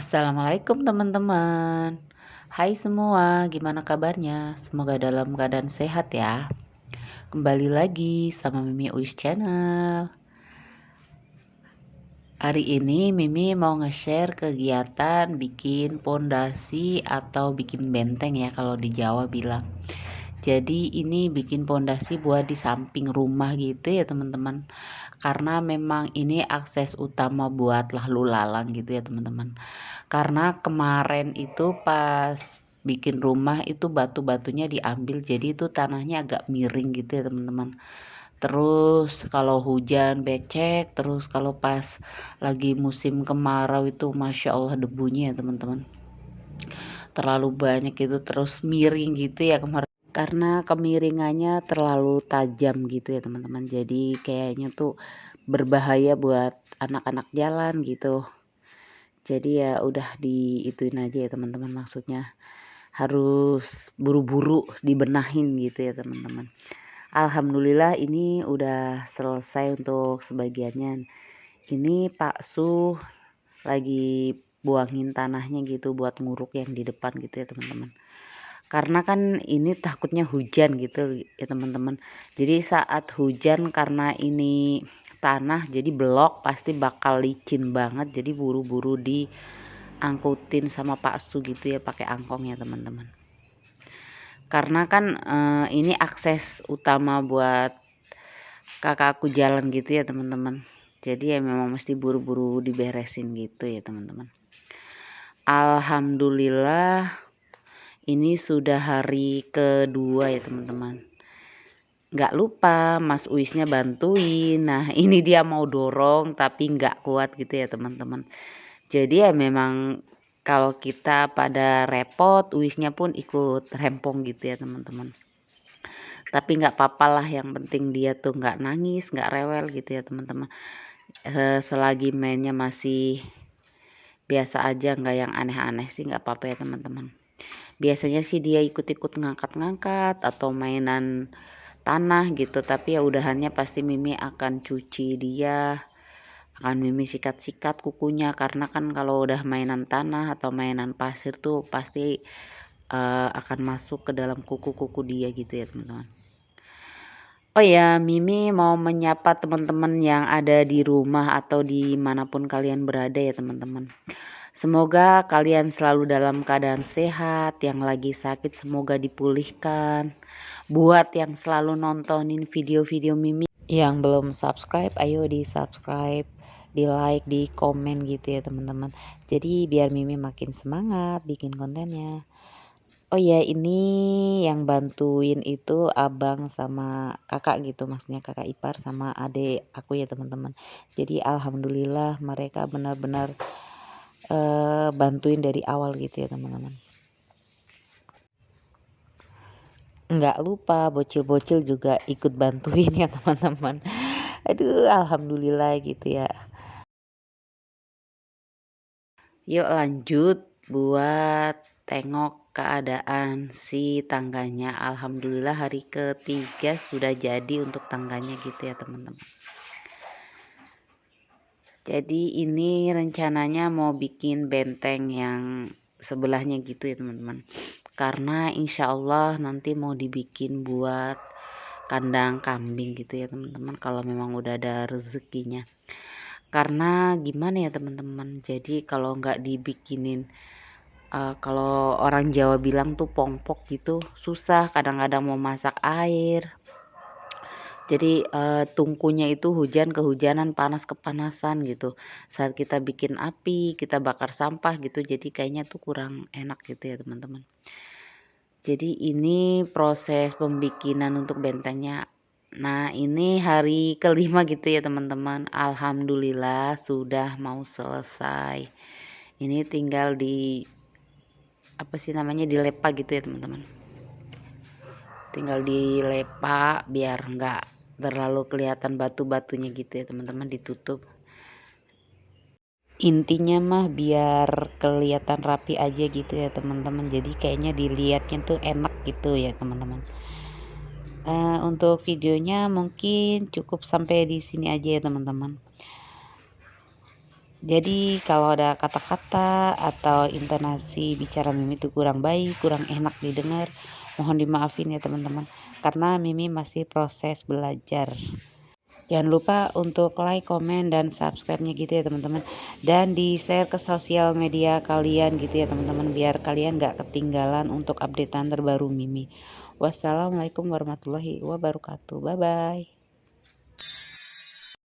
Assalamualaikum teman-teman. Hai semua, gimana kabarnya? Semoga dalam keadaan sehat ya. Kembali lagi sama Mimi Uis Channel. Hari ini Mimi mau nge-share kegiatan bikin pondasi atau bikin benteng ya kalau di Jawa bilang. Jadi ini bikin pondasi buat di samping rumah gitu ya teman-teman. Karena memang ini akses utama buat lalu lalang gitu ya teman-teman. Karena kemarin itu pas bikin rumah itu batu-batunya diambil, jadi itu tanahnya agak miring gitu ya teman-teman. Terus kalau hujan becek, terus kalau pas lagi musim kemarau itu Masya Allah debunya ya teman-teman. Terlalu banyak itu, terus miring gitu ya kemarin. Karena kemiringannya terlalu tajam gitu ya teman-teman. Jadi kayaknya tuh berbahaya buat anak-anak jalan gitu. Jadi ya udah diituin aja ya teman-teman, maksudnya harus buru-buru dibenahin gitu ya teman-teman. Alhamdulillah ini udah selesai untuk sebagiannya. Ini Pak Su lagi buangin tanahnya gitu buat nguruk yang di depan gitu ya teman-teman. Karena kan ini takutnya hujan gitu ya teman-teman. Jadi saat hujan karena ini tanah jadi blok pasti bakal licin banget, jadi buru-buru diangkutin sama Pak Su gitu ya pakai angkong ya teman-teman. Karena kan ini akses utama buat kakakku jalan gitu ya teman-teman. Jadi ya memang mesti buru-buru diberesin gitu ya teman-teman. Alhamdulillah ini sudah hari kedua ya teman-teman. Nggak lupa Mas Uisnya bantuin. Nah ini dia mau dorong tapi nggak kuat gitu ya teman-teman. Jadi ya memang kalau kita pada repot, Uisnya pun ikut rempong gitu ya teman-teman. Tapi nggak apa-apa lah, yang penting dia tuh nggak nangis, nggak rewel gitu ya teman-teman. Selagi mainnya masih biasa aja, nggak yang aneh-aneh sih nggak apa-apa ya teman-teman. Biasanya sih dia ikut-ikut ngangkat-ngangkat atau mainan tanah gitu, tapi ya udahannya pasti Mimi akan cuci dia, akan Mimi sikat-sikat kukunya, karena kan kalau udah mainan tanah atau mainan pasir tuh pasti akan masuk ke dalam kuku-kuku dia gitu ya teman-teman. Oh ya, Mimi mau menyapa teman-teman yang ada di rumah atau dimanapun kalian berada ya teman-teman. Semoga kalian selalu dalam keadaan sehat, yang lagi sakit semoga dipulihkan. Buat yang selalu nontonin video-video Mimi, yang belum subscribe, ayo di subscribe, di like, di komen gitu ya teman-teman. Jadi biar Mimi makin semangat bikin kontennya. Oh ya, ini yang bantuin itu abang sama kakak gitu, maksudnya kakak ipar sama adik aku ya teman-teman. Jadi alhamdulillah mereka benar-benar bantuin dari awal gitu ya teman-teman. Nggak lupa bocil-bocil juga ikut bantuin ya teman-teman. Aduh alhamdulillah gitu ya. Yuk lanjut buat tengok keadaan si tangganya. Alhamdulillah hari ketiga sudah jadi untuk tangganya gitu ya teman-teman. Jadi ini rencananya mau bikin benteng yang sebelahnya gitu ya teman-teman. Karena insya Allah nanti mau dibikin buat kandang kambing gitu ya teman-teman, kalau memang udah ada rezekinya. Karena gimana ya teman-teman, jadi kalau nggak dibikinin kalau orang Jawa bilang tuh pongpok gitu, susah kadang-kadang mau masak air. Jadi tungkunya itu hujan kehujanan, panas kepanasan gitu. Saat kita bikin api, kita bakar sampah gitu, jadi kayaknya tuh kurang enak gitu ya teman-teman. Jadi ini proses pembikinan untuk bentengnya. Nah ini hari kelima gitu ya teman-teman. Alhamdulillah sudah mau selesai. Ini tinggal di apa sih namanya, dilepa gitu ya teman-teman. Tinggal dilepa biar nggak terlalu kelihatan batu-batunya gitu ya teman-teman, ditutup. Intinya mah biar kelihatan rapi aja gitu ya teman-teman. Jadi kayaknya dilihatnya tuh enak gitu ya teman-teman. Untuk videonya mungkin cukup sampai di sini aja ya teman-teman. Jadi kalau ada kata-kata atau intonasi bicara Mimi itu kurang baik, kurang enak didengar, mohon dimaafin ya teman-teman, karena Mimi masih proses belajar. Jangan lupa untuk like, komen, dan subscribe-nya gitu ya teman-teman, dan di share ke sosial media kalian gitu ya teman-teman, biar kalian gak ketinggalan untuk updatean terbaru Mimi. Wassalamualaikum warahmatullahi wabarakatuh. Bye bye.